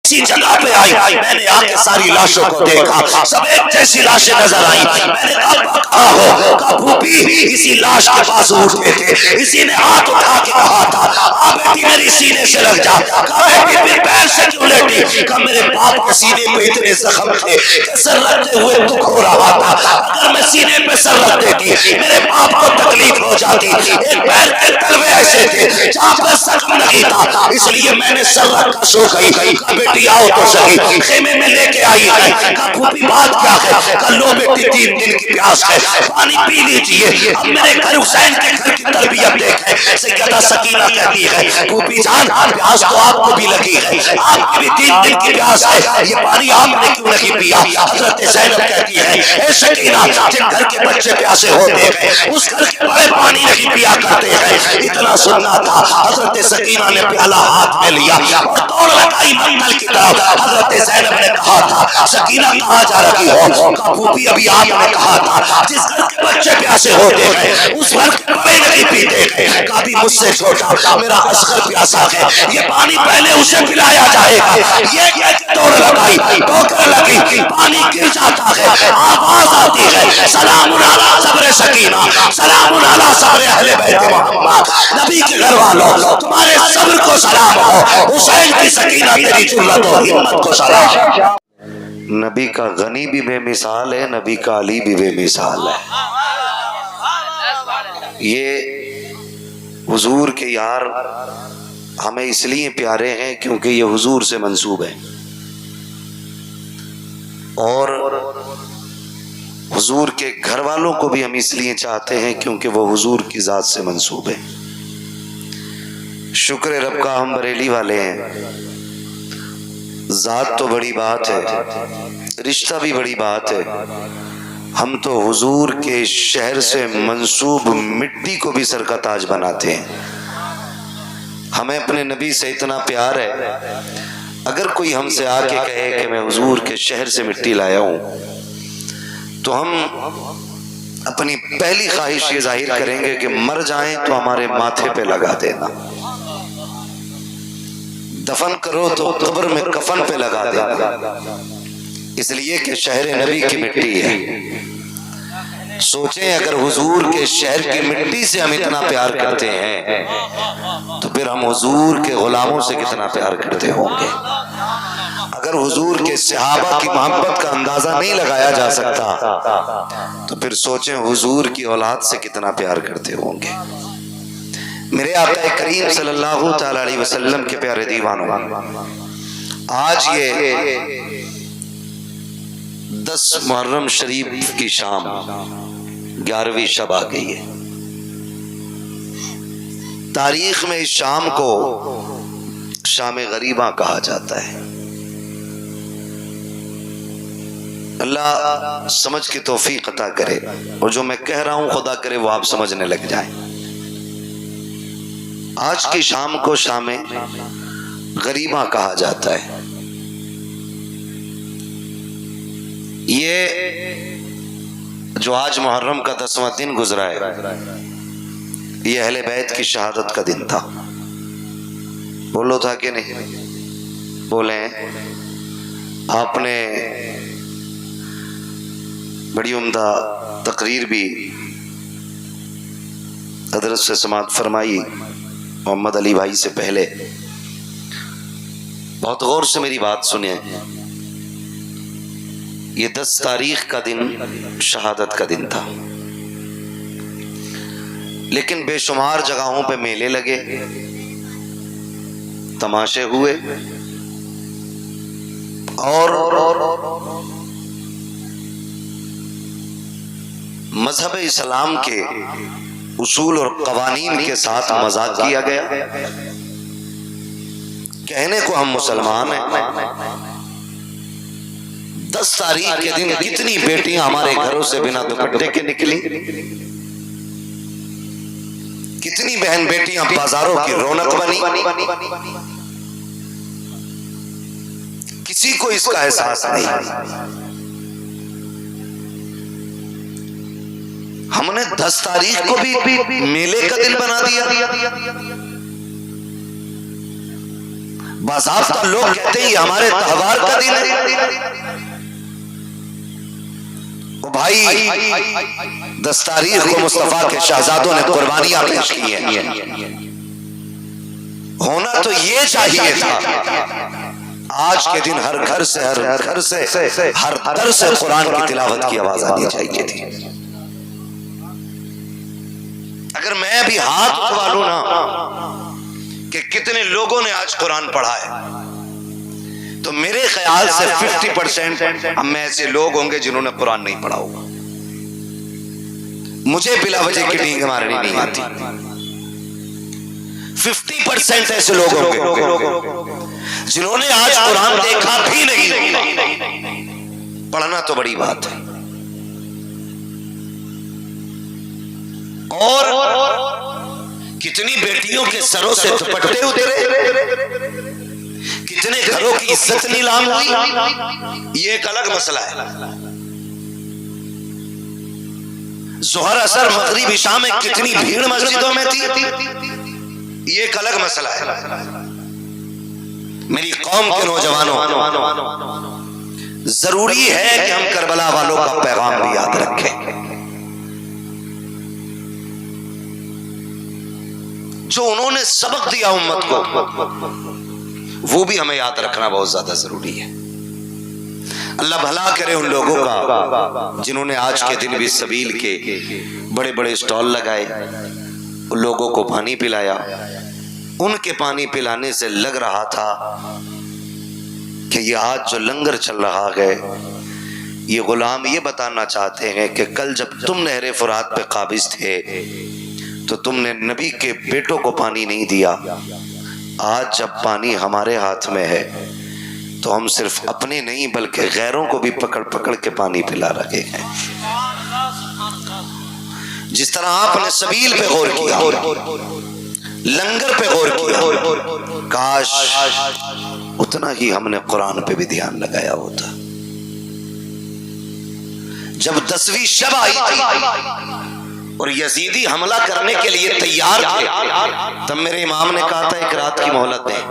इसी जगह पे आई, मैंने आके सारी लाशों को देखा, सब एक जैसी लाशें नजर आई। मैंने कहा भूपी इसी लाश के पास उठे थे, इसी ने हाथ उठा के कहा था आ बेटी मेरी सीने से लग जा। कहा बेटी फिर पैर से क्यों लेटी? कहा मेरे बाप के सीने पे इतने जख्म थे कि सर रखते हुए दुख हो रहा था, अगर मैं सीने पे सर रख देती मेरे बाप को तकलीफ हो जाती। एक पैर के तलवे ऐसे थे जहां पर जख्म नहीं था, इसलिए मैंने सर रख कर सो गई। कहा बेटी आओ तो सही, खेमे में लेके आई है। कहा भूपी बात क्या है? कहा लो बेटी 3 दिन की प्यास है, पानी पी लीजिए। अब मेरे घर हुसैन के घर की तरबियत देखें। सैयदा सकीना कहती है भूपी जान प्यास तो आपको भी लगी है, आपकी भी 3 दिन की प्यास है, ये पानी आपने क्यों नहीं पिया? हजरत ज़ैनब कहती है ए सकीना जिन घर के बच्चे प्यासे होते हैं उस घर के बड़े पानी नहीं पिया करते हैं। इतना सुनना था, हजरत सकीना ने प्याला हाथ में लिया और दौड़ लगाई मंजिल की तरफ। हजरत ज़ैनब ने कहा था सकीना कहाँ जा रही हो? कहा भूपी अभी आपने कहा था जिस घर के बच्चे प्यासे होते हैं उस घर के बड़े नहीं पीते हैं। कहा भी मुझसे छोटा मेरा असगर प्यासा है, ये पानी पहले उसे पिलाया जाएगा। ये दौड़ लगाई, ठोकर लगी, पानी गिर जाता है, आवाज आती है सलामुन अला सब्र सकीना, सलामुन अला सब्र अहले बैत मोहम्मद। नबी के घर वालों तुम्हारे सब्र को सलाम हो, हुसैन की सकीना तेरी जुर्रत और हिम्मत को सलाम। नबी का गनी भी बेमिसाल है, नबी का अली भी बेमिसाल है। ये हुजूर के यार हमें इसलिए प्यारे हैं क्योंकि ये हुजूर से मंसूब है, और हुजूर के घर वालों को भी हम इसलिए चाहते हैं क्योंकि वो हुजूर की ज़ात से मंसूब है। शुक्र रब का हम बरेली वाले हैं। ज़ात तो बड़ी बात है, रिश्ता भी बड़ी बात है, हम तो हुजूर के शहर से मंसूब मिट्टी को भी सर का ताज बनाते हैं। हमें अपने नबी से इतना प्यार है, अगर कोई हमसे आके कहे कि मैं हुजूर के शहर से मिट्टी लाया हूँ तो हम अपनी पहली ख्वाहिश ये जाहिर करेंगे कि मर जाएं तो हमारे माथे पे लगा देना, दफन करो तो कब्र में कफन पे लगा देना, इसलिए कि शहर नबी की मिट्टी है। सोचें अगर हुजूर के शहर की मिट्टी से हम इतना प्यार करते हैं तो फिर हम हुजूर के गुलामों से कितना प्यार करते होंगे। अगर हुजूर के सहाबा की मोहब्बत का अंदाजा नहीं लगाया जा सकता तो फिर सोचें हुजूर की औलाद से कितना प्यार करते होंगे। मेरे आका करीम सल्लल्लाहु तआला अलैहि वसल्लम के प्यारे दीवानों, आज ये 10 मुहर्रम शरीफ की शाम 11वीं शब आ गई है। तारीख में इस शाम को शाम गरीबा कहा जाता है। अल्लाह समझ की तौफीक अता करे, और जो मैं कह रहा हूं खुदा करे वो आप समझने लग जाएं। आज की शाम को शाम गरीबा कहा जाता है। ये जो आज मुहर्रम का 10वां दिन गुजरा है, ये अहले बैत की शहादत का दिन था। बोलो था कि नहीं? बोले आपने बड़ी उम्दा तकरीर भी हजरत से समाअत फरमाई मोहम्मद अली भाई से पहले। बहुत गौर से मेरी बात सुने। ये 10 तारीख का दिन शहादत का दिन था, लेकिन बेशुमार जगहों पे मेले लगे, तमाशे हुए, और मजहब इस्लाम के उसूल और कवानीन के साथ मजाक किया गया। कहने को हम मुसलमान हैं, 10 तारीख के दिन कितनी बेटियां हमारे घरों से बिना दुपट्टे के निकली, कितनी बहन बेटियां बाजारों की रौनक बनी। किसी को इसका एहसास नहीं। हमने 10 तारीख को भी मेले का दिन बना दिया। बाज़ाब्ता लोग कहते हैं हमारे त्योहार का दिन है। ओ भाई, 10 तारीख को मुस्तफा के शहजादों ने कुर्बानियां पेश की हैं। होना तो ये चाहिए था। आज के दिन हर घर से हर दर से कुरान की तिलावत की आवाज आनी चाहिए थी। अगर मैं भी हाथ उठवा लूं ना कि कितने लोगों ने आज कुरान पढ़ा है, तो मेरे ख्याल से 50% हम में ऐसे लोग होंगे जिन्होंने कुरान नहीं पढ़ा होगा। मुझे बिला वजह की डींग मारनी नहीं आती। 50% ऐसे लोग होंगे जिन्होंने आज कुरान देखा भी नहीं। पढ़ना तो बड़ी बात है। और कितनी बेटियों के सरों से दुपट्टे उतरे, कितने घरों की इज्जत नीलाम हुई, ये एक अलग मसला है। ज़ोहर असर मगरिब इशा में कितनी भीड़ मस्जिदों में थी, ये एक अलग मसला है। मेरी कौम के नौजवानों, जरूरी है कि हम करबला वालों का पैगाम भी याद रखें। जो उन्होंने सबक दिया उम्मत को, वो भी हमें याद रखना बहुत ज्यादा जरूरी है। अल्लाह भला करे उन लोगों का जिन्होंने आज के दिन भी सबील के बड़े बड़े स्टॉल लगाए, उन लोगों को पानी पिलाया। उनके पानी पिलाने से लग रहा था कि ये आज जो लंगर चल रहा है, ये गुलाम ये बताना चाहते हैं कि कल जब तुम नहरे फुरात पे काबिज थे तो तुमने नबी के बेटों को पानी नहीं दिया। आज जब पानी हमारे हाथ में है तो हम सिर्फ अपने नहीं बल्कि गैरों को भी पकड़ पकड़ के पानी पिला रहे हैं। जिस तरह आपने सबील पे गौर किया, लंगर पे गौर किया, काश उतना ही हमने कुरान पे भी ध्यान लगाया होता। जब 10वीं शब आई और यजीदी हमला करने के लिए तैयार थे, तब मेरे इमाम ने कहा था एक रात की मोहलत दें।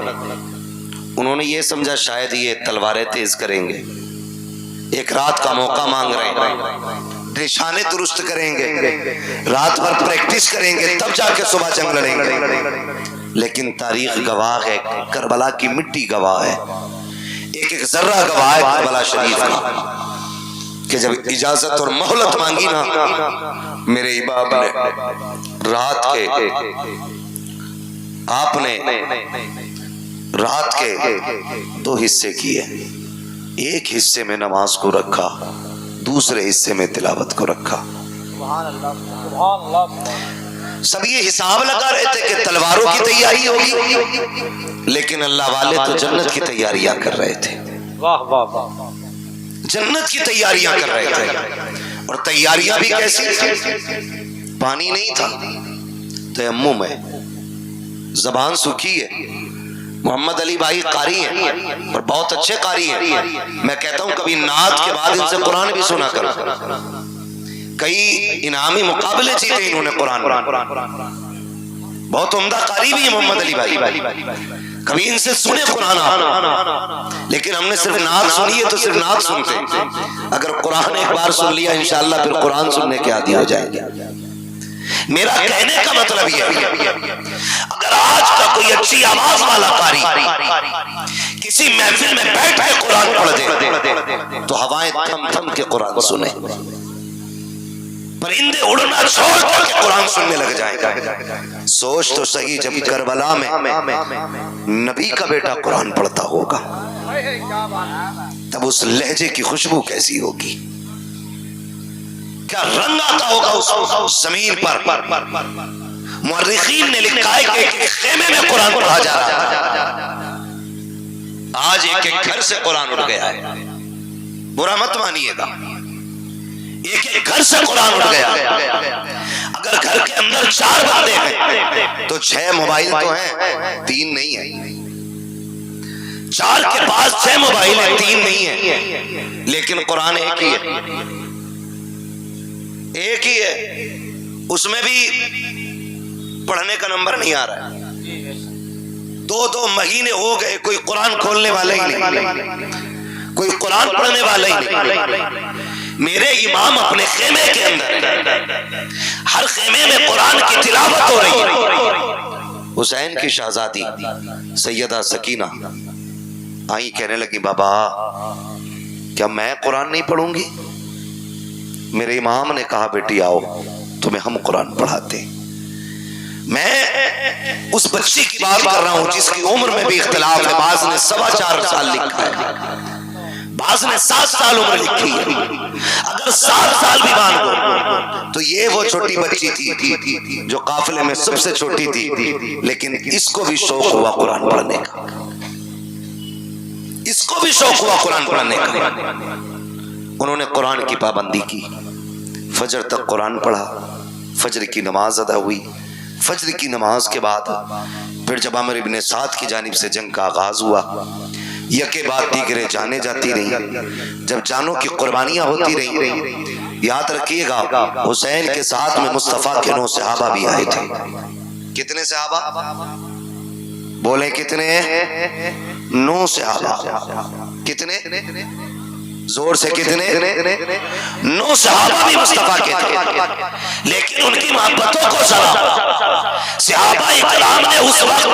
उन्होंने ये समझा शायद ये तलवारें तेज करेंगे, एक रात का मौका मांग रहे हैं, निशाने दुरुस्त करेंगे, रात भर प्रैक्टिस करेंगे, तब जाके सुबह जंग लड़ेंगे। लेकिन तारीख गवाह है, करबला की मिट्टी गवाह है, एक एक जर्रा गवाह है करबला शरीफ का, कि जब इजाजत और मोहलत मांगी ना मेरे इमाम ने, रात के 2 हिस्से किए। एक हिस्से में नमाज को रखा, दूसरे हिस्से में तिलावत को रखा। सब ये हिसाब लगा रहे थे कि तलवारों की तैयारी होगी, लेकिन अल्लाह वाले तो जन्नत की तैयारियां कर रहे थे। वाह वाह वाह, जन्नत की तैयारियां कर रहे थे। और तैयारियां भी कैसी? पानी नहीं था, तयम्मुम है, जबान सूखी है। मोहम्मद अली भाई कारी हैं और बहुत अच्छे कारी हैं। मैं कहता हूं कभी नात के बाद इनसे कुरान भी सुना करो। कई इनामी मुकाबले जीते इन्होंने कुरान। बहुत उम्दा कारी भी है मोहम्मद अली भाई। कभी इनसे सुने कुरान, लेकिन हमने सिर्फ नात सुनी है तो सिर्फ नात सुनते हैं। अगर कुरान एक बार सुन लिया इंशाअल्लाह फिर कुरान सुनने के आदी हो जाएंगे। मेरा कहने का मतलब ये है, अगर आज का कोई अच्छी आवाज वाला कारी किसी महफिल में बैठ के कुरान पढ़ दे तो हवाएं थम थम के कुरान सुने, परिंदे उड़ना छोड़ के कुरान सुनने लग जाएगा। सोच तो सही, जब करबला में नबी का बेटा कुरान पढ़ता होगा तब उस लहजे की खुशबू कैसी होगी, क्या रंग आता होगा उस जमीन पर। मुअर्रिखीन ने लिखा है कि एक खेमे में कुरान पढ़ा जा रहा है। आज एक एक घर से कुरान उड़ गया है, बुरा मत मानिएगा, एक एक घर से कुरान उड़ गया। अगर घर के अंदर 4 बंदे हैं तो 6 मोबाइल तो हैं, 3 नहीं है। 4 के पास 6 मोबाइल है, 3 नहीं है, लेकिन कुरान एक ही है, एक ही है। उसमें भी पढ़ने का नंबर नहीं आ रहा है। 2-2 महीने हो गए, कोई कुरान खोलने वाला ही नहीं, कोई कुरान पढ़ने वाला ही नहीं। मेरे इमाम अपने खेमे के अंदर, हर खेमे में कुरान की तिलावत हो रही है। हुसैन की शहजादी सैयदा सकीना आई, कहने लगी बाबा क्या मैं कुरान नहीं पढ़ूंगी? मेरे इमाम ने कहा बेटी आओ तुम्हें हम कुरान पढ़ाते। मैं उस बच्ची की बात कर रहा हूं जिसकी उम्र में भी इख्तिलाफ है। बाज ने 4.25 साल लिखा है, बाज ने 7 साल उम्र लिखी है। अगर 7 साल भी मान लो तो ये वो छोटी बच्ची थी जो काफिले में सबसे छोटी थी, लेकिन इसको भी शौक हुआ कुरान पढ़ने का, इसको भी शौक हुआ कुरान पढ़ने का। उन्होंने कुरान की पाबंदी की, फजर तक कुरान पढ़ा, फजर की नमाज अदा हुई। फजर की नमाज के बाद फिर जब आमिर इब्ने साद की जानिब से जंग का आगाज हुआ, यके बाद दीगरे जाने जाती रही। जब जानों की कुर्बानियां होती रही, याद रखिएगा हुसैन के साथ में मुस्तफा के 9 सहाबा भी आए थे। कितने सहाबा बोले? कितने? 9 सहाबा। कितने? जोर से कितने? 9 सहाबा भी मुस्तफा के थे, लेकिन उनकी मोहब्बतों को सहाबा इकराम ने उस वक्त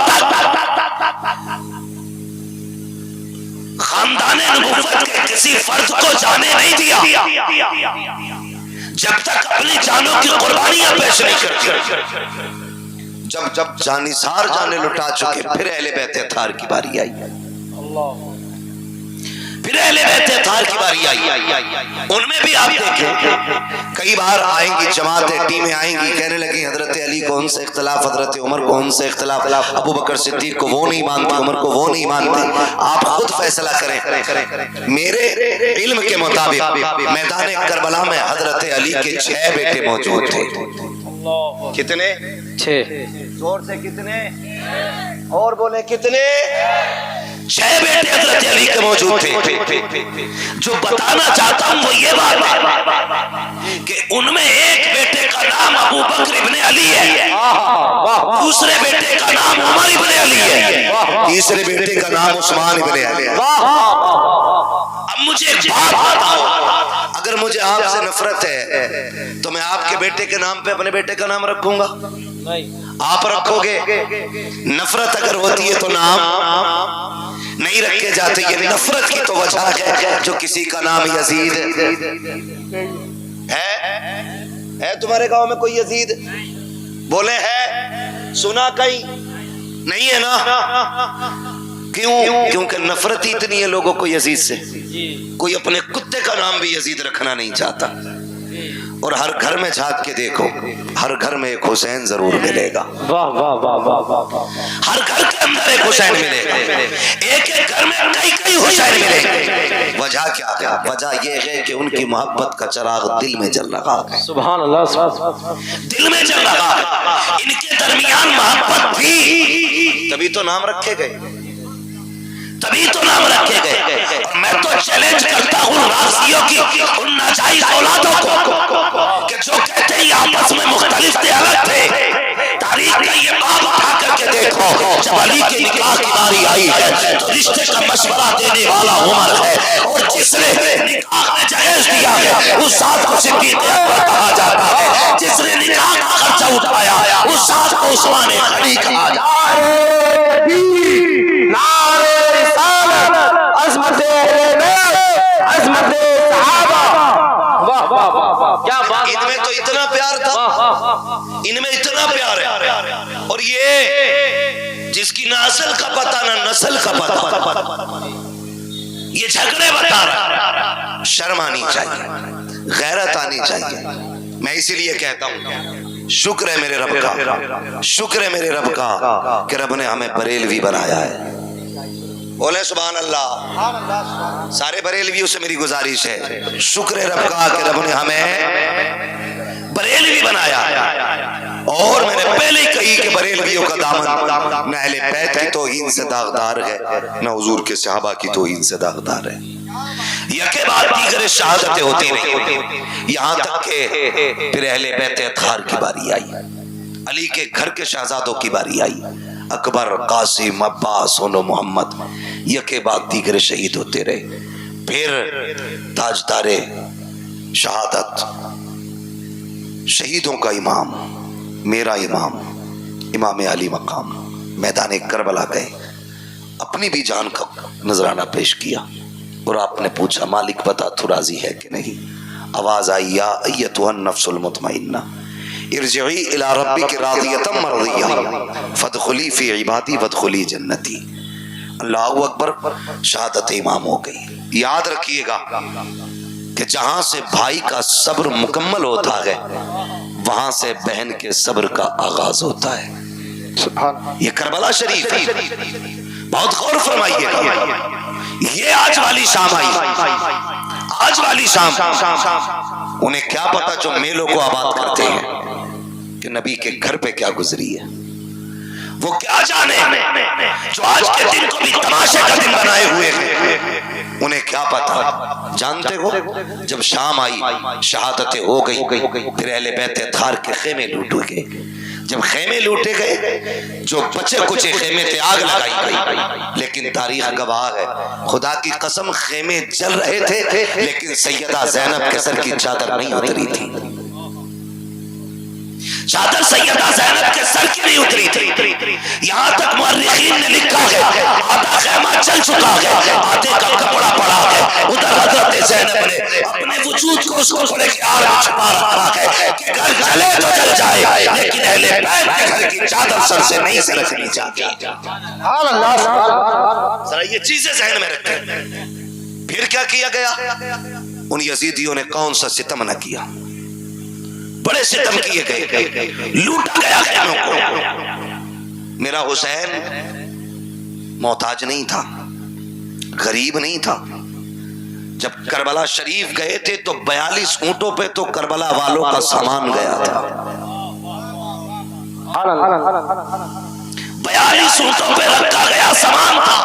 खानदाने नबुव्वत के किसी फर्द को जाने नहीं दिया जब तक अपनी जानों की कुर्बानियां पेश नहीं करती। जब जानिसार जाने लुटा चुके, फिर अहले बैत अत्हार की बारी आई। फिर अहले बैत अत्हार की बारी आई। उनमें भी आप देखें कई बार आएंगी जमातें, टीमें आएंगी, कहने लगी हजरत अली को उनसे इख्तिलाफ, हजरत उमर को उनसे इख्तिलाफ, अबू बकर सिद्दीक को वो नहीं मानते, उमर को वो नहीं मानते। आप खुद फैसला करें। मेरे इल्म के मुताबिक मैदान करबला में हजरत अली के 6 बेटे मौजूद थे। कितने? 6। जोर से कितने? और बोले कितने? 6 बेटे हजरत अली के मौजूद थे। जो बताना चाहता हूं वो ये बात है कि उनमें एक बेटे का नाम अबू बकर इब्ने अली है, दूसरे बेटे का नाम उमर इब्ने अली है, तीसरे बेटे का नाम उस्मान इब्ने अली है। अब मुझे एक बात बताओ, अगर मुझे आपसे नफरत है तो मैं आपके बेटे के नाम पे अपने बेटे का नाम रखूंगा? आप रखोगे? नफरत अगर होती है तो नाम नहीं रखे जाते। ये नफरत की तो वजह है जो किसी का नाम यजीद है तुम्हारे गांव में कोई यजीद? बोले है? सुना कहीं? नहीं है ना? क्यों? क्योंकि नफरत इतनी है लोगों को यजीद से, कोई अपने कुत्ते का नाम भी यजीद रखना नहीं चाहता। और हर घर में झांक के देखो, हर घर में एक हुसैन जरूर मिलेगा। वाह वाह वाह वाह वाह। हर घर के अंदर एक हुसैन मिलेगा, एक घर में कई हुसैन मिलेंगे। वजह क्या है? वजह ये है कि उनकी मोहब्बत का चिराग दिल में जल रहा है। सुभान अल्लाह, दिल में जल रहा है। इनके दरमियान मोहब्बत थी, तभी तो नाम रखे गए, तभी तो नाम रखे गए। और मैं तो चैलेंज करता हूँ राशियों की उन नाजायज औलादों को कि जो कहते हैं आपस में मुख्तलिफ थे, अलग थे। तारीख का ये बाब उठा करके देखो, जब अली के निकाह की बारी आई है तो रिश्ते का मशवरा देने वाला उमर है, और जिसने निकाह में जायज दिया है उस साथ को सिद्दीक़ अकबर कहा जाता है, जिसने निकाह का खर्चा उठाया उस साथ को उस्मान गनी कहा जाता है। इनमें तो इतना प्यार था, इनमें इतना प्यार है। और ये जिसकी ना असल का पता ना नस्ल का पता, ये झगड़े बता रहा। शर्म आनी चाहिए, गैरत आनी चाहिए। मैं इसीलिए कहता हूँ शुक्र है मेरे रब का, शुक्र है मेरे रब का कि रब ने हमें बरेलवी बनाया है। बोले सुभान अल्लाह। सारे बरेलवियों से मेरी गुजारिश है, शुक्र है रब का कि रब ने हमें बरेलवी बनाया। और मैंने पहले ही कही कि बरेलवियों का दामन न अहले बैत की तौहीन से दागदार है, न हुजूर के सहाबा की तौहीन से दागदार है। यके बाद दीगर शहादतें होती रही, यहाँ तक के फिर अहले बैत अत्हार की बारी आई, अली के घर के शहजादों की बारी आई। अकबर, कासिम, अब्बास, मोहम्मद, यके बाद दीगर शहीद होते रहे। फिर ताजदारे शहादत, शहीदों का इमाम, मेरा इमाम, इमाम अली मकाम मैदान करबला गए, अपनी भी जान का नजराना पेश किया और आपने पूछा मालिक बता तू राजी है कि नहीं। आवाज आई या अय्यतुहन नफ्सुल मुतमइन्ना इरजिई इला रब्बिक रादियतम मर्दिया फदखुली फी इबादी वदखुली जन्नती। अल्लाहु अकबर, शहादत इमाम हो गई। याद रखिएगा कि जहां से भाई का सब्र मुकम्मल होता है वहां से बहन के सब्र का आगाज होता है। ये करबला शरीफ है, बहुत गौर फरमाइएगा। ये आज वाली शाम आई, आज वाली शाम, उन्हें क्या पता जो मेलों को आबाद करते हैं कि नबी के घर पे क्या गुजरी है। वो क्या जाने जो आज के दिन को भी तमाशे का दिन बनाए हुए हैं, उन्हें क्या पता। जानते हो जब शाम आई, शहादतें हो गई, फिर अहले बैत अत्हार के खेमे लूट गए। जब खेमे लूटे गए, जो बचे कुछ खेमे थे आग लगाई गई, लेकिन तारीख गवाह है, खुदा की कसम खेमे जल रहे थे लेकिन सैयदा ज़ैनब के सर की चादर नहीं उतरी थी। चादर सैयदा ज़ैनब के सर की नहीं उतरी थी। यहाँ तक मुअर्रिखीन ने लिखा है आधा खेमा जल चुका है, आधे का कपड़ा पड़ा है। उधर हज़रत ज़ैनब ने अपने वजूद को उसको थोड़े आड़ में छुपा रखा है कि घर जले तो जल जाए, लेकिन अहले बैत के घर की चादर सर से नहीं सरकनी चाहिए। जरा ये चीजें ज़हन में रखें। फिर क्या किया गया? उन यजीदियों ने कौन सा सितम न किया, बड़े सितम किए गए, लूटा गया खैमों को। मेरा हुसैन मोहताज नहीं था, गरीब नहीं था। जब करबला शरीफ गए थे तो 42 ऊंटों पे तो करबला वालों का सामान गया था। 42 ऊंटों पे रखा गया सामान था।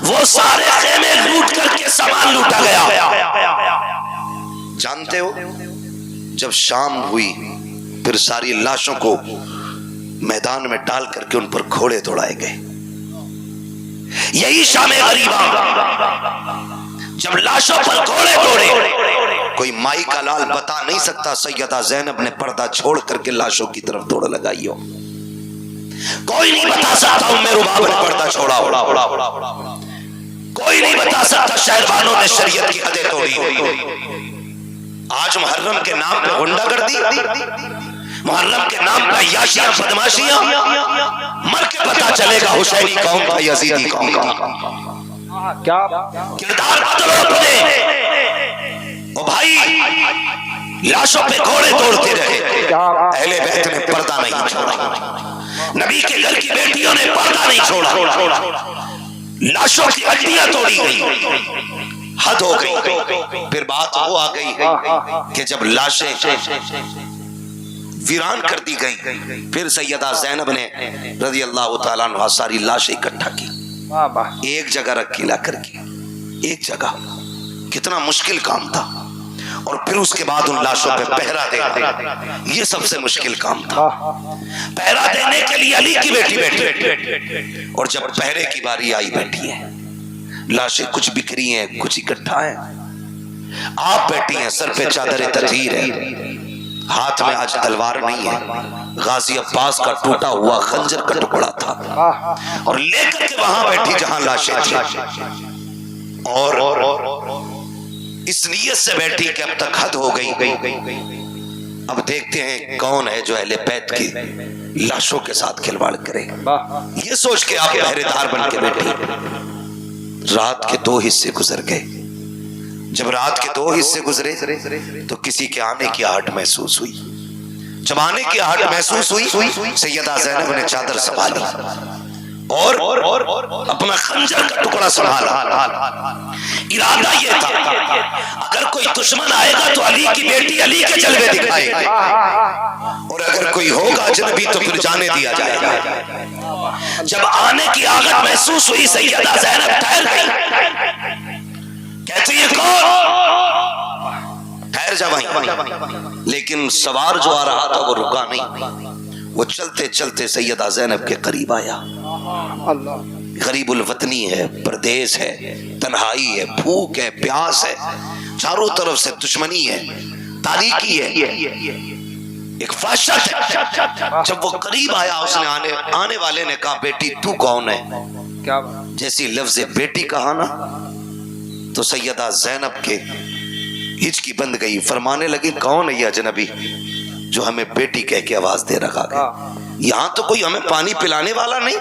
वो सारे खेमे लूट करके सामान लूटा गया। जानते हो जब शाम हुई फिर सारी लाशों को मैदान में डाल करके उन पर घोड़े दौड़ाए गए। यही शाम गरीबा, जब लाशों पर घोड़े दौड़े, कोई माई का लाल बता नहीं सकता सैयदा ज़ैनब ने पर्दा छोड़ करके लाशों की तरफ दौड़ लगाई हो। कोई नहीं बता सकता उम्मे रुबाब ने पर्दा छोड़ा हो, कोई नहीं बता सकता शहरबानों ने शरीयत की हदें तोड़ी। आज मुहर्रम के नाम पे गुंडागर्दी, मुहर्रम के नाम पे याशियां बदमाशियां, मर के पता चलेगा हुसैनी कौम का, यजीदी कौम का। क्या किरदार बदलो अपने। ओ भाई, लाशों पे घोड़े दौड़ते रहे, अहले बैत ने पर्दा नहीं छोड़ा, नबी के घर की बेटियों ने पर्दा नहीं छोड़ा, लाशों की हड्डियां तोड़ी गई, हद हो गई। फिर बात वो आ गई कि जब लाशें वीरान कर दी गई, फिर सैयदा ज़ैनब ने रज़ी अल्लाह तआला अन्हा सारी लाशें इकट्ठा की, एक जगह रखी ला करके, एक जगह। कितना मुश्किल काम था। और फिर उसके बाद उन लाशों पे पहरा देना, ये सबसे मुश्किल काम था। पहरा देने के लिए अली की बेटी बैठी, और जब पहरे की बारी आई, बैठी है लाशें, कुछ बिखरी हैं, कुछ इकट्ठा है। आप बैठी हैं, सर पे चादर तजीर है, हाथ में आज तलवार नहीं है, गाजी अब्बास का टूटा हुआ खंजर का टुकड़ा था, और लेकर के वहां बैठी जहां लाशें थी, और इस नीयत से बैठी कि अब तक हद हो गई, अब देखते हैं कौन है जो अहले बैत की लाशों के साथ खिलवाड़ करे। ये सोच के आप पहरेदार बन के बैठी। रात के 2 हिस्से गुजर गए। जब रात के 2 हिस्से गुजरे तो किसी के आने की आहट महसूस हुई। जब आने की आहट महसूस हुई, सैयदा ज़ैनब ने चादर संभाली और अपना खंजर का टुकड़ा संभाला। इरादा ये था अगर कोई दुश्मन आएगा तो अली की बेटी अली के जलवे दिखाएगी, और अगर कोई होगा अजनबी तो फिर जाने दिया जाएगा। जब आने की आगत महसूस हुई, सैयदा ज़ैनब ठहर गई, कहती है कौन? ठहर जा वहीं। लेकिन सवार जो आ रहा था वो रुका नहीं, वो चलते चलते सैयदा ज़ैनब के करीब आया। गरीबुल वतनी है, परदेश है, तन्हाई है, भूख है, प्यास है, चारों तरफ से दुश्मनी है, तारीकी है, एक वहशत है। जब वो करीब आया उसने आने वाले ने कहा बेटी तू कौन है? क्या जैसी लफ्ज़ बेटी कहा ना तो सैयदा ज़ैनब के हिचकी बंद गई। फरमाने लगी कौन है ये अजनबी जो हमें बेटी कह के आवाज दे रखा गया? यहाँ तो कोई हमें पानी पिलाने वाला नहीं,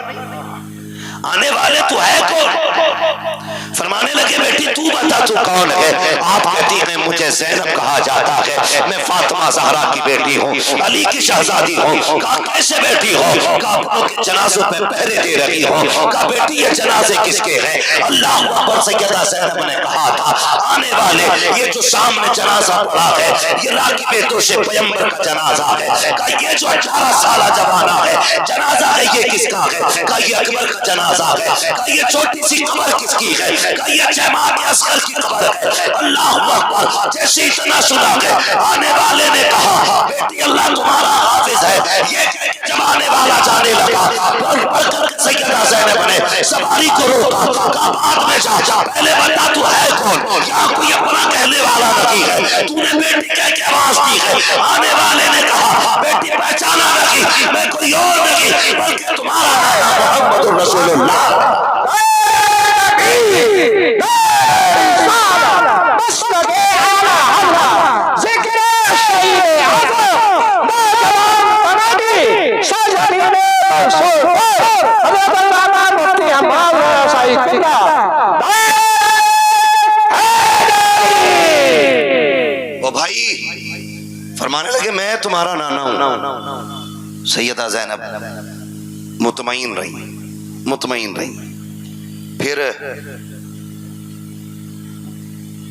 आने वाले तो है कौन? फरमाने लगे बेटी तू बता तू कौन है? आप कहती हैं मुझे ज़ैनब कहा जाता है, मैं फातिमा ज़हरा की बेटी हूँ, अली की शहजादी हूँ। कहा कैसे बेटी हो? कहा अपनों के जनाजों पे पहरे दे रही हो। कहा बेटी ये जनाजे किसके हैं? अल्लाह अकबर। सैयदा ज़ैनब ने कहा था आने वाले ये जो सामने जनाजा पड़ा है ये राकिबे दोशे पैगंबर का जनाजा है। कहा ये जो 18 साल जवाना है जनाजा है ये किसका है? कहा ये अकबर का जनाजा है। कहा ये छोटी सी कब्र किसकी है? कहा ये जमात असगर की कब्र है। अल्लाह अकबर। जैसे इतना सुना है आने वाले ने कहा बेटी अल्लाह तुम्हारा हाफिज है। ये जमाने वाला जाने लगा। सैयदा ज़ैनब ने सवारी को रोका। कहा बाद में जा, पहले बता तू है कौन? यहाँ कोई अपना कहने वाला नहीं है, तूने बेटी कह के आवाज दी है। आने वाले ने कहा बेटी पहचाना नहीं, मैं कोई और नहीं बल्कि तुम्हारा नाम मोहम्मद रसूलुल्लाह। ओ भाई फरमाने लगे मैं तुम्हारा नाना हूं। सैयदा ज़ैनब मुतमईन रही। फिर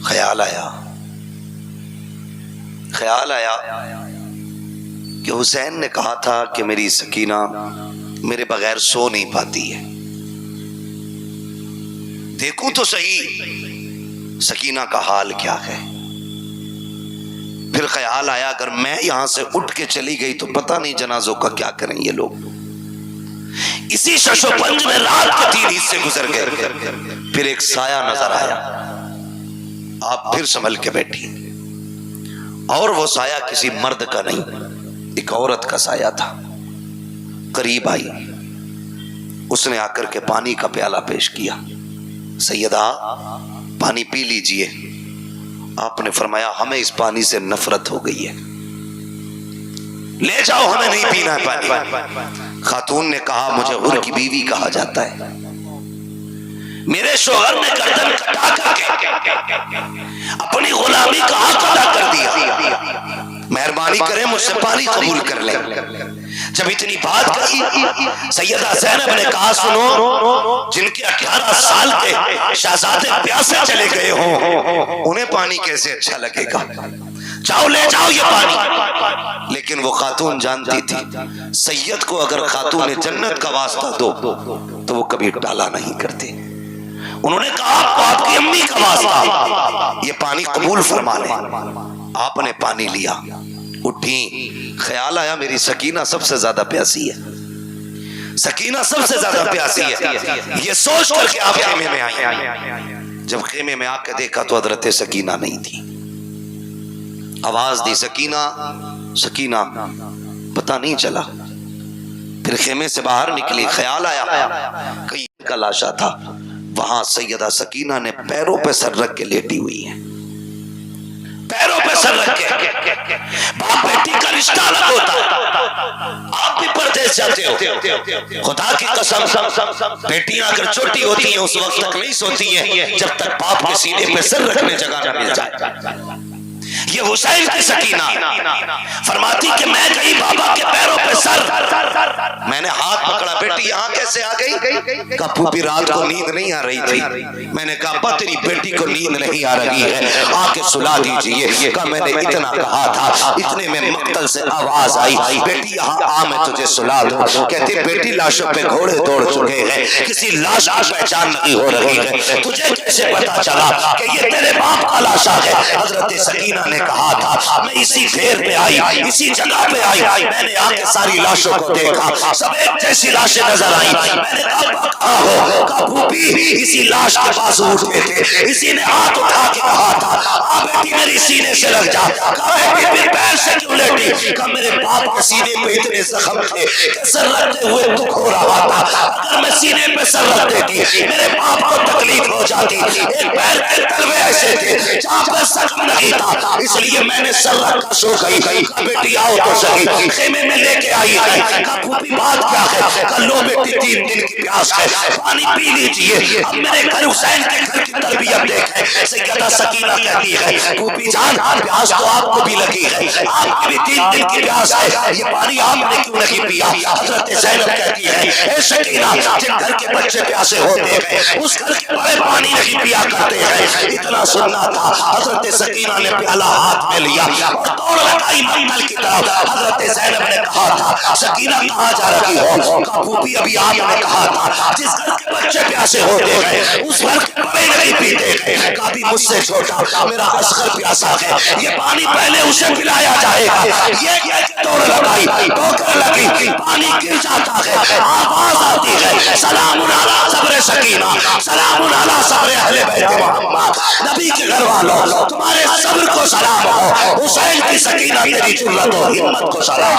ख्याल आया कि हुसैन ने कहा था कि मेरी सकीना मेरे बगैर सो नहीं पाती है, देखूं तो सही सकीना का हाल क्या है। फिर ख्याल आया अगर मैं यहां से उठ के चली गई तो पता नहीं जनाजों का क्या करें ये लोग। इसी शशोपंज में रात के 3 हिस्से गुजर गए। फिर एक साया नजर आया, आप फिर संभल के बैठी, और वो साया किसी मर्द का नहीं, एक औरत का साया था। करीब आई, उसने आकर के पानी का प्याला पेश किया। सैयदा पानी पी लीजिए। आपने फरमाया हमें इस पानी से नफरत हो गई है, ले जाओ हमें नहीं पीना है पानी। खातून ने कहा मुझे हुर की बीवी कहा जाता है, मेरे शोहर ने गर्दन कटा करके अपनी गुलामी का हक अदा कर दिया, मेहरबानी करें मुझसे पानी कबूल कर ले। जब इतनी बात कही सैयदा ज़ैनब ने कहा सुनो, जिनके 18 साल के शहजादे प्यासे चले गए हो उन्हें पानी कैसे अच्छा लगेगा? जाओ ले जाओ ये पानी। लेकिन वो खातून जानती थी सैयद को अगर खातून जन्नत का वास्ता दो तो वो कभी टाला नहीं करते। उन्होंने कहा आपको आपकी अम्मी का वास्ता ये पानी कबूल फरमा ले। आपने पानी लिया, उठी, ख्याल आया मेरी सकीना सबसे ज्यादा प्यासी है, सकीना सबसे ज्यादा प्यासी है। ये सोच करके आप खेमे में आई। जब खेमे में आके देखा तो हजरत सकीना नहीं थी। आवाज दी सकीना सकीना, पता नहीं चला। फिर खेमे से बाहर निकली, ख्याल आया कहीं का लाशा था। वहां सैयदा सकीना ने पैरों पे सर रख के लेटी हुई है, पैरों पे सर रख के। बाप बेटी का रिश्ता अलग होता है। आप भी परदेश जाते हो, खुदा की कसम बेटियां अगर छोटी होती हैं उस वक्त तक नहीं सोती हैं जब तक बाप के सीने पे सर रखने जगह न मिल जाए। ये हुसैन की सकीना फरमाती कि मैं गई बाबा के पैरों पे सर, मैंने हाथ पकड़ा, बेटी यहाँ कैसे आ गई? कहा फूफी रात को नींद नहीं आ रही थी। मैंने कहा अब्बा तेरी बेटी को नींद नहीं आ रही है, आके सुला दीजिए। कहा मैंने इतना कहा था, इतने में मक्तल से आवाज आई बेटी यहाँ आ मैं तुझे सुला दूं। कहती बेटी लाशों पे घोड़े दौड़ चुके हैं, किसी लाश की पहचान नहीं हो रही है, तुझे कैसे पता चला कि ये तेरे बाप का लाशा है? हजरत सकीना सकीना ने कहा था मैं इसी ढेर पे आई, इसी जगह पे आई, मैंने आके सारी लाशों को देखा, सब एक जैसी लाशें नजर आई। मैंने कहा भूपी इसी लाश के पास उठे थे, इसी ने हाथ उठा के कहा था बेटी मेरी सीने से लग जा। बेटी फिर पैर से क्यों लेटी? कहा मेरे बाप के सीने पे इतने जख्म थे, सर रखते हुए दुख हो रहा था, अगर मैं सीने पे सर रख देती मेरे बाप को तकलीफ हो जाती। एक पैर के तलवे ऐसे थे जहाँ पर जख्म नहीं था, इसलिए मैंने सर रख सो गई। बेटी आओ तो सही, खेमे में लेके आई है। कहा भूपी बात क्या है? कहा लो बेटी 3 दिन की प्यास है, पानी पी लीजिए। अब मेरे घर हुसैन के घर की तरबियत देखें। सैयदा सकीना कहती है भूपी जान प्यास तो आपको भी लगी है, आपकी भी 3 दिन की प्यास है, ये पानी आपने क्यों नहीं पिया? हजरत ज़ैनब कहती है ए सकीना जिन घर के बच्चे प्यासे होते हैं उस घर के बड़े पानी नहीं पिया करते हैं। इतना सुनना था, हजरत सकीना ने प्याला हाथ में लिया और दौड़ लगाई मंगल की तरफ। हजरत ज़ैनब ने कहा था सकीना कहाँ जा रही हो? कहा भूपी अभी आपने कहा था जिस घर के बच्चे प्यासे होते हैं उस घर के बड़े नहीं पीते हैं। कहा भी मुझसे छोटा मेरा असगर प्यासा है, ये पानी पहले उसे पिलाया जाएगा। ये दौड़ लगाई, ठोकर लगी, पानी गिर जाता है, आवाज आती है सलामुन अला सब्र सकीना, सलामुन अला सब्र अहले बैत मोहम्मद। नबी के घर वालों तुम्हारे सब्र को सलाम हो, हुसैन की सकीना तेरी जुर्रत और हिम्मत को सलाम।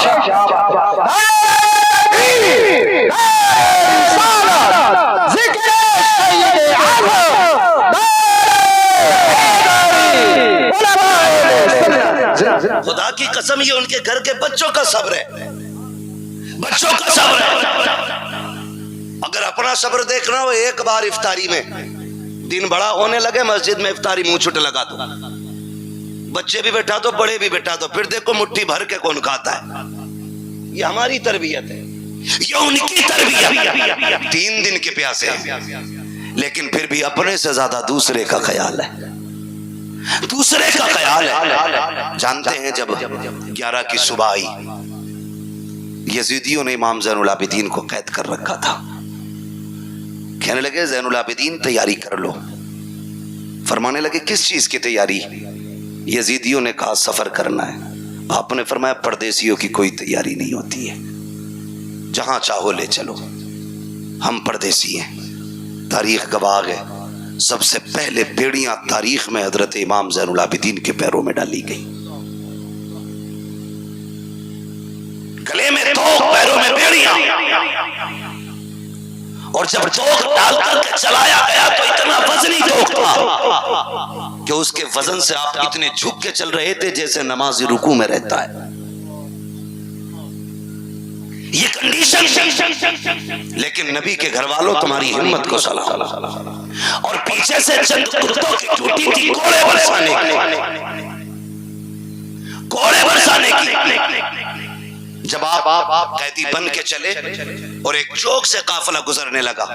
खुदा की कसम ये उनके घर के बच्चों का सब्र है, बच्चों का सब्र है। अगर अपना सब्र देखना हो एक बार इफ्तारी में दिन बड़ा होने लगे मस्जिद में इफ्तारी मुंह छुटे लगा दो, बच्चे भी बैठा दो बड़े भी बैठा दो, फिर देखो मुट्ठी भर के कौन खाता है। ये हमारी तरबियत है, ये उनकी तरबियत। 3 दिन के प्यासे लेकिन फिर भी अपने से ज्यादा दूसरे का ख्याल है, दूसरे का ख्याल है। जानते हैं जब 11 की सुबह आई यजीदियों ने इमाम ज़ैनुल आबिदीन को कैद कर रखा था। कहने लगे ज़ैनुल आबिदीन तैयारी कर लो। फरमाने लगे किस चीज की तैयारी? यजीदियों ने कहा सफर करना है। आपने फरमाया परदेसियों की कोई तैयारी नहीं होती है, जहां चाहो ले चलो, हम परदेसी हैं। तारीख गवाह है सबसे पहले बेड़ियां तारीख में हजरत इमाम ज़ैनुल आबिदीन के पैरों में डाली गई, गले में तोक पैरों में बेड़ियां। और जब तोक डालकर के चलाया गया तो इतना वजनी तोक था कि उसके वजन से आप इतने झुक के चल रहे थे जैसे नमाजी रुकू में रहता है। ये कंडीशन। लेकिन नबी के घर वालों तुम्हारी हिम्मत को सलाम। और पीछे से चंद कुत्तों की ड्यूटी थी कोड़े बरसाने की। जब आप कैदी बन के चले और एक चौक से काफिला गुजरने लगा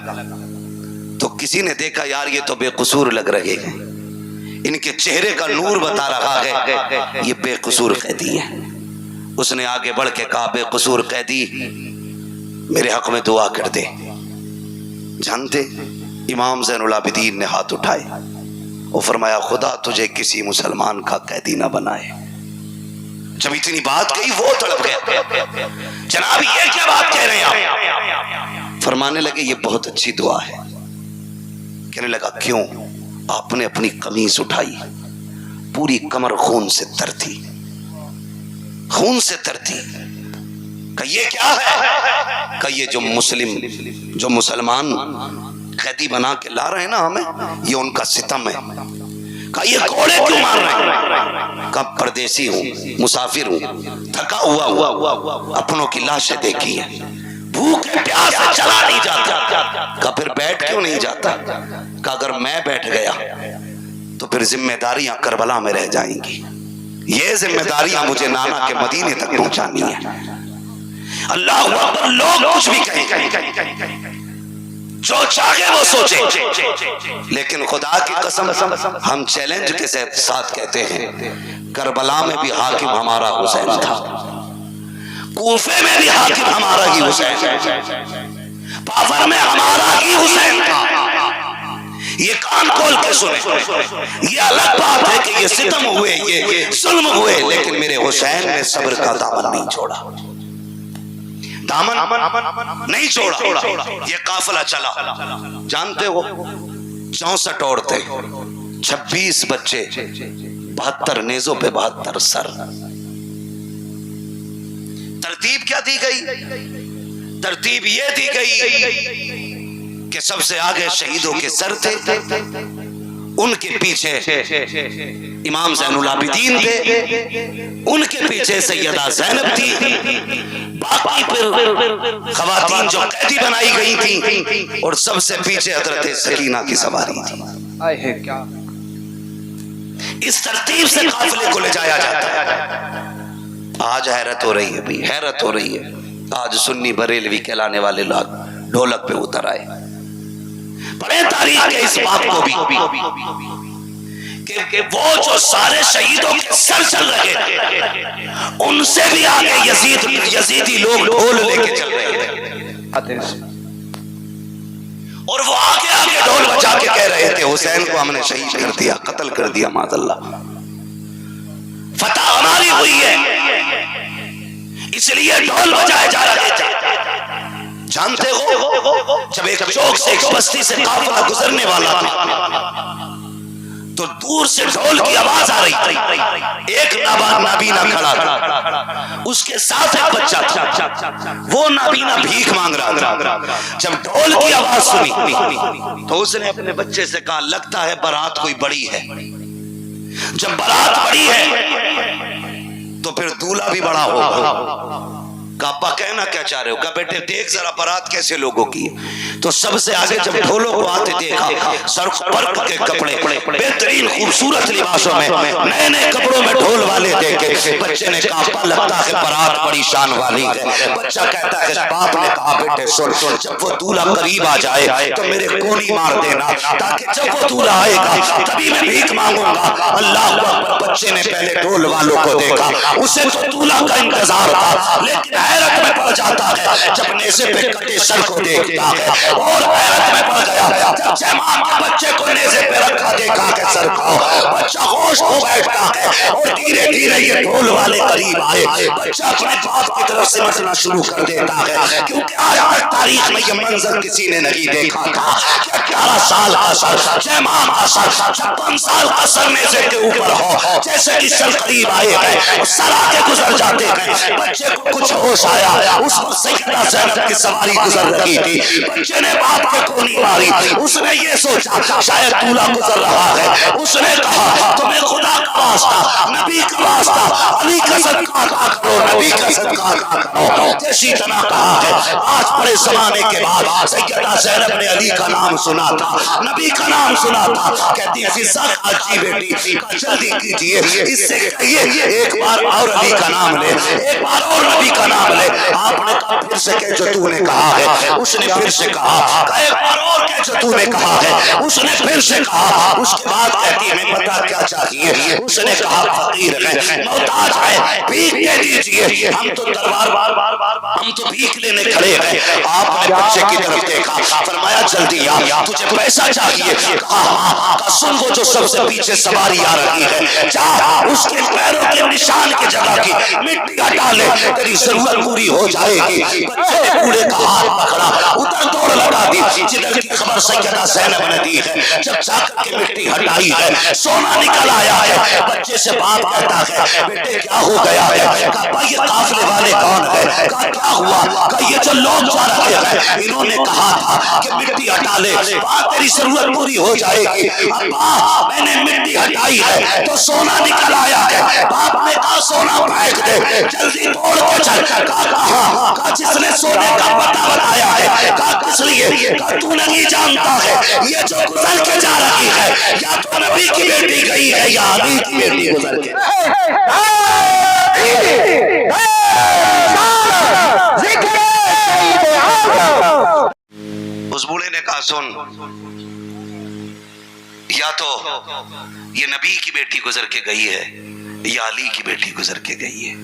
तो किसी ने देखा यार ये तो बेकसूर लग रहे हैं, इनके चेहरे का नूर बता रहा है ये बेकसूर कैदी है। उसने आगे बढ़ के कहा बेकसूर कैदी मेरे हक में दुआ कर दे। जानते इमाम ज़ैनुल आबिदीन ने हाथ उठाए और फरमाया खुदा तुझे किसी मुसलमान का कैदी ना बनाए। जब इतनी बात कही वो तड़प गया, जनाब ये क्या बात कह रहे हैं आप? फरमाने लगे ये बहुत अच्छी दुआ है। कहने लगा क्यों? आपने अपनी कमीज उठाई, पूरी कमर खून से तरती, खून से तरती। का ये क्या है? का ये जो मुसलमान कैदी बना के ला रहे हैं ना हमें, ये उनका सितम है। का ये घोड़े क्यों मार रहे हैं? का परदेसी हूँ, मुसाफिर हूँ, थका हुआ अपनों की लाशें देखी है, भूख प्यास से चला नहीं जाता। का फिर बैठ क्यों नहीं जाता? का अगर मैं बैठ गया तो फिर जिम्मेदारियां करबला में रह जाएंगी। ये जिम्मेदारियां मुझे नाना के मदीने तक पहुंचानी है। अल्लाह अकबर। लोग कुछ भी कहें, जो चाहे वो सोचे, लेकिन खुदा की कसम हम चैलेंज के साथ कहते हैं करबला में भी हाकिम हमारा हुसैन था, कूफे में भी हाकिम हमारा ही हुसैन, बाबर में हमारा ही हुसैन था। ये कान खोल के सुने। ये अलग बात है कि ये सितम हुए, ये जुल्म हुए, लेकिन मेरे हुसैन ने सब्र का दामन नहीं छोड़ा, दामन नहीं छोड़ा। ये काफिला चला, जानते हो 64 औरतें, 26 बच्चे, 72 नेजों पे 72 सर। तरतीब क्या दी गई? तरतीब ये दी गई कि सबसे आगे शहीदों के सर थे, उनके पीछे इमाम ज़ैनुल आबिदीन थे, उनके पीछे सैयदा ज़ैनब थी, बाकी फिर खवातीन जो कैदी बनाई गई थी, और सबसे पीछे हजरत सकीना की सवारी थी। इस तरतीब से काफिले को ले जाया जाता है। आज हैरत हो रही है भाई, हैरत हो रही है। आज सुन्नी बरेलवी कहलाने वाले लोग ढोलक पे उतर आए। बड़े तारीख के इस बात को भी कि वो जो सारे शहीदों के सर चल रहे थे, उनसे भी आगे यजीदी लोग ढोल लेके चल रहे थे, और वो आगे आगे ढोल बजा के कह रहे थे हुसैन को हमने शहीद कर दिया, कत्ल कर दिया, माज़अल्लाह, फतह हमारी हुई है, इसलिए ढोल बजाए जा रहे थे। जानते हो जब एक चौक से एक बस्ती से काफिला गुजरने वाला था, तो दूर से ढोल की आवाज आ रही थी। एक नाबीना खड़ा था, उसके साथ एक बच्चा था, वो नाबीना भीख मांग रहा था। जब ढोल की आवाज सुनी तो उसने अपने बच्चे से कहा, लगता है बारात कोई बड़ी है। जब बारात बड़ी है तो फिर दूल्हा भी बड़ा होगा। कापा कहना क्या चाह रहे हो? कहा बेटे देख जरा बारात कैसे लोगों की है। तो सबसे आगे जब ढोलों को आते देखा, सर वर्क के कपड़े, बेहतरीन खूबसूरत लिबासों में, नए नए कपड़ों में ढोल वाले देखे, बच्चे ने कहा लगता है बारात बड़ी शान वाली है। बच्चा कहता है बाप ने कहा बेटे सुन, जब वो दूल्हा करीब आ जाए तो मेरे कोनी मार देना, ताकि जब वो दूल्हा आएगा तभी मैं भीख मांगूंगा। अल्लाह अकबर। बच्चे ने पहले ढोल वालों को देखा, उसे तो दूल्हा का इंतजार था, लेकिन हैरत में पड़ जाता है जब नेज़े पे कटे सर को देखता है, और हैरत में पड़ गया जब जयमान के बच्चे को नेज़े पे रखा देखा के सर को, बच्चा होश हो बैठता है, और धीरे धीरे ये ढोल वाले करीब आए। बच्चा अपने बाप की तरफ से मसना शुरू कर देता है, क्योंकि आज तक तारीख में ये मंजर किसी ने नहीं देखा था। 11 साल का सर, जयमान का सर, 56 साल का सर नेज़े के ऊपर हो, जैसे कि सर करीब आए हैं, सर आगे गुजर जाते हैं। बच्चे को कुछ होश आया, उस पर सैयदा ज़ैनब की सवारी गुजर रही थी। बच्चे ने बाप के कोनी मारी, उसने ये सोचा शायद दूल्हा गुजर रहा है। उसने कहा तुम्हें खुदा का वास्ता, नबी का वास्ता, अली का सदका करो, नबी का सदका करो। जैसी तरह कहा है, आज बड़े जमाने के बाद सैयदा ज़ैनब ने अली का नाम सुना था, नबी का नाम सुना था। कहती फिजा खाची बेटी जल्दी कीजिए, इससे कहिए एक बार और अली का नाम ले, एक बार और नबी का नाम ले। आपने कहा फिर से कह जो तूने कहा है। उसने फिर से कहा एक बार और कह जो तूने कहा है। उसने फिर से कहा। उसके बाद कहती है मैं पता क्या चाहिए। उसने कहा फकीर है, मोहताज है, भीख दे दीजिए। हम तो दरबार, हम तो भीख लेने खड़े हैं। आपने बच्चे की तरफ देखा, फरमाया जल्दी आ, तुझे पैसा चाहिए। कहा सुन वो जो सबसे पीछे सवारी आ रही है, जा उसके पैरों के निशान की जगह की मिट्टी हटा ले, तेरी जरूरत पूरी हो जाएगी। बच्चे ने बूढ़े का हाथ पकड़ा, उधर दौड़ लगा दी जिधर की खबर सैयदा ज़ैनब ने दी है। जब जाकर के मिट्टी हटाई है, सोना निकल आया है। बच्चे से बाप कहता है बेटे क्या हो गया है? कहा ये काफिले वाले कौन है? कहा क्या हुआ? कहा ये जो लोग जा रहे हैं, इन्होंने कहा था कि मिट्टी हटा ले, बात तेरी जरूरत पूरी हो जाएगी। अब्बा मैंने मिट्टी हटाई है तो सोना निकल आया है। बाप ने कहा सोना फेंक दे, जल्दी तोड़ के चल। कहा जिसने सोने का पता बताया है। कहा किस लिए? कहा तू नहीं जानता है ये जो गुजर के जा रही है, या तो नबी की बेटी गई है या अली की बेटी गुजर के। उस बूढ़े ने कहा सुन, या तो ये नबी की बेटी गुजर के गई है या अली की बेटी गुजर के गई है।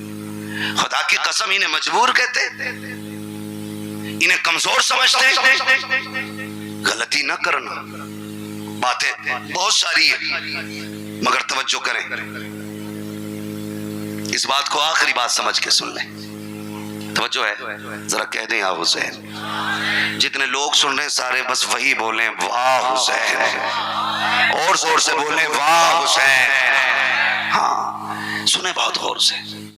खुदा की कसम इन्हें मजबूर कहते, इन्हें कमजोर समझते। गलती न करना, बातें बहुत सारी है, मगर तवज्जो करें, इस बात को आखिरी बात समझ के सुन लें। तवज्जो है, जरा कह दें या हुसैन। जितने लोग सुन रहे हैं सारे बस वही बोलें, वाह हुसैन, और जोर से बोलें वाह हुसैन। हाँ सुने बहुत गौर से।